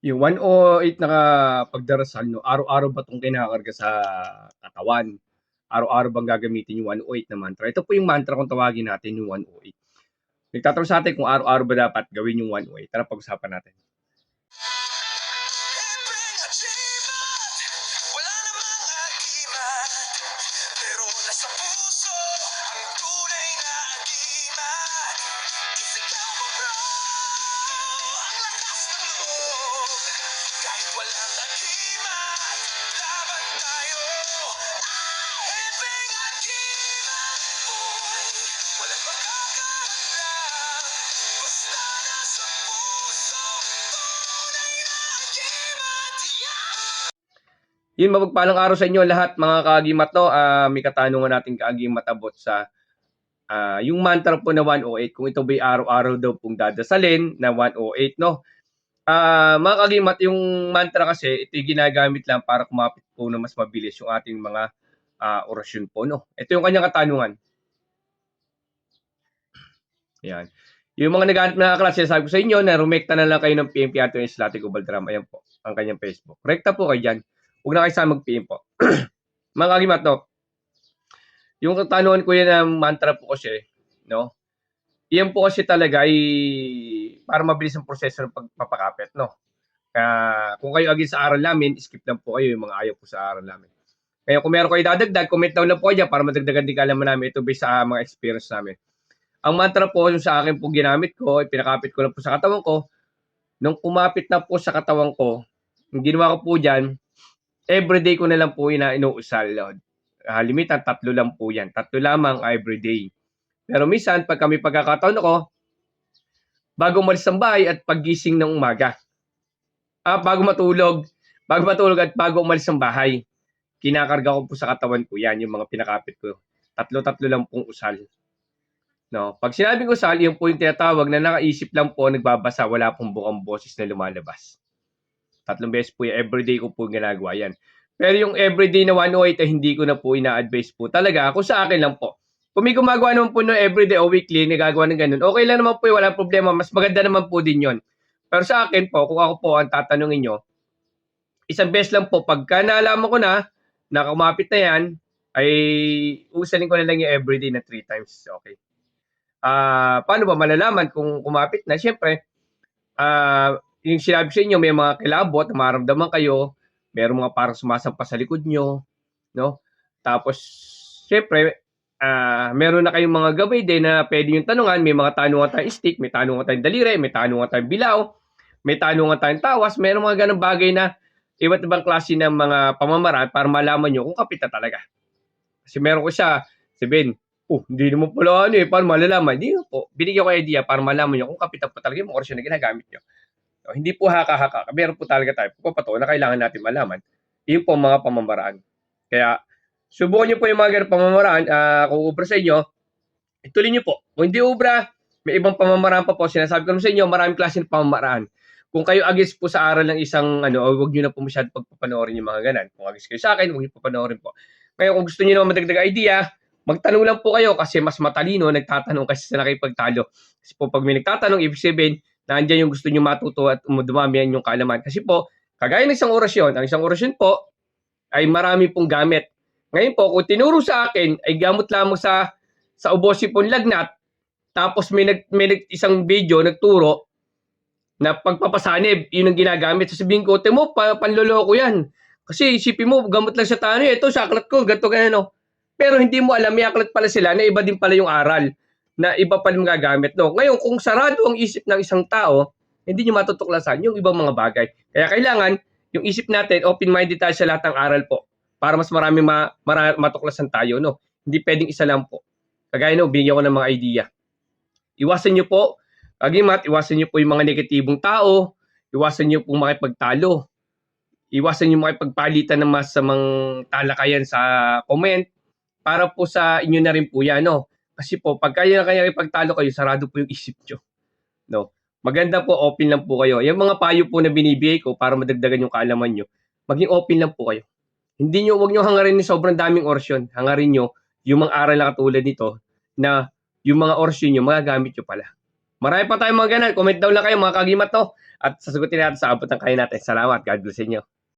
Yung 108 na pagdarasal 'no, araw-araw ba 'tong kinakarga sa katawan? Araw-araw bang gagamitin yung 108 na mantra? Ito po yung mantra kung tawagin natin yung 108. Nagtatanong sa atin kung araw-araw ba dapat gawin yung 108. Tara pag-usapan natin. Wala namang agimat, pero nasa puso ang tunay na agimat. Isigaw mo bro, ang lakas ng loob. Kahit walang agimat, laban tayo. Hepeng agimat, boy, walang makakahadlang. Basta nasa puso, tunay na agimat. Yeah! Yun, mapagpalang araw sa inyo lahat mga kaagimat 'no. May katanungan nating kaagimat abot sa yung mantra po na 108 kung ito ba'y araw-araw daw pong dadasalin na 108 'no. Mga kaagimat, yung mantra kasi ito'y ginagamit lang para kumapit po na mas mabilis yung ating mga orasyon po 'no. Ito yung kanyang katanungan. Yan. Yung mga naghahanap ng kaklase, sabi ko sa inyo na rumekta na lang kayo ng PMP Anthony Slatico Baltram. Ayan po, ang kanyang Facebook. Rekta po kayo dyan. Huwag na kayo sa mag-PM po. Mga kagimat, no? Yung katanungan ko yan ng mantra po kasi, no? Iyan po kasi talaga ay para mabilis ang proseso ng pagpapakapit, no? Kaya kung kayo agad sa aral namin, skip lang po kayo yung mga ayaw po sa aral namin. Kaya kung meron kayo dadagdag, comment down lang po kayo dyan para madagdagan din kaalaman namin ito based sa mga experience namin. Ang mantra po yung sa akin po ginamit ko, pinakapit ko lang po sa katawan ko. Nung kumapit na po sa katawan ko, yung ginawa ko po dyan, everyday ko na lang po inuusal. Limitan, 3 lang po yan. 3 lamang everyday. Pero minsan, pag kami pagkakataon ako, bago umalis ng bahay at paggising ng umaga. Bago matulog at bago umalis ng bahay, kinakarga ko po sa katawan ko yan, yung mga pinakapit ko. 3 lang pong usal. No, pag sinabing usal, yun po yung tinatawag na nakaisip lang po, nagbabasa, wala pong bukang boses na lumalabas. 3 beses po yung everyday ko po ginagawa yan. Pero yung everyday na 108 ay hindi ko na po ina-advise po talaga. Kung sa akin lang po. Kung may gumagawa naman po no everyday o weekly, nagagawa ng ganun, okay lang naman po yun, walang problema. Mas maganda naman po din yon. Pero sa akin po, kung ako po ang tatanungin nyo, isang beses lang po, pagka naalaman ko na kumapit na yan, ay usalin ko na lang yung everyday na 3 times. Okay. Paano ba malalaman kung kumapit na? Siyempre, yung sinabi sa inyo, may mga kilabot, maramdaman kayo, merong mga parang sumasampa sa likod nyo, no? Tapos, siyempre, meron na kayong mga gabay din na pwede yung tanungan. May mga tanungan tayong stick, may tanungan tayong daliri, may tanungan tayong bilaw, may tanungan tayong tawas, meron mga ganang bagay na iba't ibang klase ng mga pamamaraan para malaman nyo kung kapit na talaga. Kasi meron ko siya, sabihin, hindi naman pala paano malalaman? Hindi po, binigyan ko idea para malaman nyo kung kapit na po talaga yung orasyon na ginagamit nyo. So, hindi po haka-haka, meron po talaga tayo pagpapato na kailangan natin malaman. Yun po mga pamamaraan. Kaya, subukan nyo po yung mga ganang pamamaraan. Kung ubra sa inyo, ituloy nyo po. Kung hindi ubra, may ibang pamamaraan pa po. Sinasabi ko sa inyo, maraming klase ng pamamaraan. Kung kayo agis po sa aral ng isang, huwag nyo na po masyadong pagpapanoorin yung mga ganan. Kung agis kayo sa akin, huwag nyo papanoorin po. Kaya kung gusto nyo naman madagdag idea, magtanong lang po kayo kasi mas matalino, nagtatanong kasi sa nakipagtalo. Kasi po pag may nagtatanong, ibig sabihin, nandiyan yung gusto nyo matuto at dumami yung kaalaman. Kasi po, kagaya ng isang orasyon, ang isang orasyon po ay marami pong gamit. Ngayon po, kung tinuro sa akin, ay gamot lamang sa ubosipon lagnat, tapos may isang video nagturo na pagpapasanib, yun ang ginagamit. Sasabihin ko, temo, panloloko yan. Kasi isipin mo, gamot lang sa tano, ito, sa aklat ko, ganito, ganyan. Pero hindi mo alam, may aklat pala sila na iba din pala yung aral, na iba pala magagamit. No? Ngayon, kung sarado ang isip ng isang tao, hindi nyo matutuklasan yung ibang mga bagay. Kaya kailangan, yung isip natin, open-minded tayo sa lahat ng aral po, para mas marami matuklasan tayo. No? Hindi pwedeng isa lang po. Kagaya no, binigyan ko ng mga idea. Iwasan nyo po, kagimat, iwasan nyo po yung mga negatibong tao, iwasan nyo po makipagtalo, iwasan nyo makipagpalitan ng masamang talakayan sa comment, para po sa inyo na rin po yan, no? Kasi po, pag kaya ipagtalo kayo, sarado po yung isip nyo. No? Maganda po, open lang po kayo. Yung mga payo po na binibigay ko para madagdagan yung kaalaman nyo, maging open lang po kayo. Hindi nyo, wag nyo hangarin ni sobrang daming orasyon. Hangarin nyo yung mga aral na katulad nito na yung mga orasyon nyo, magagamit nyo pala. Marami pa tayong mga ganun. Comment down lang kayo mga kagimat to. At sasagutin natin sa abot ng kaya natin. Salamat. God bless inyo.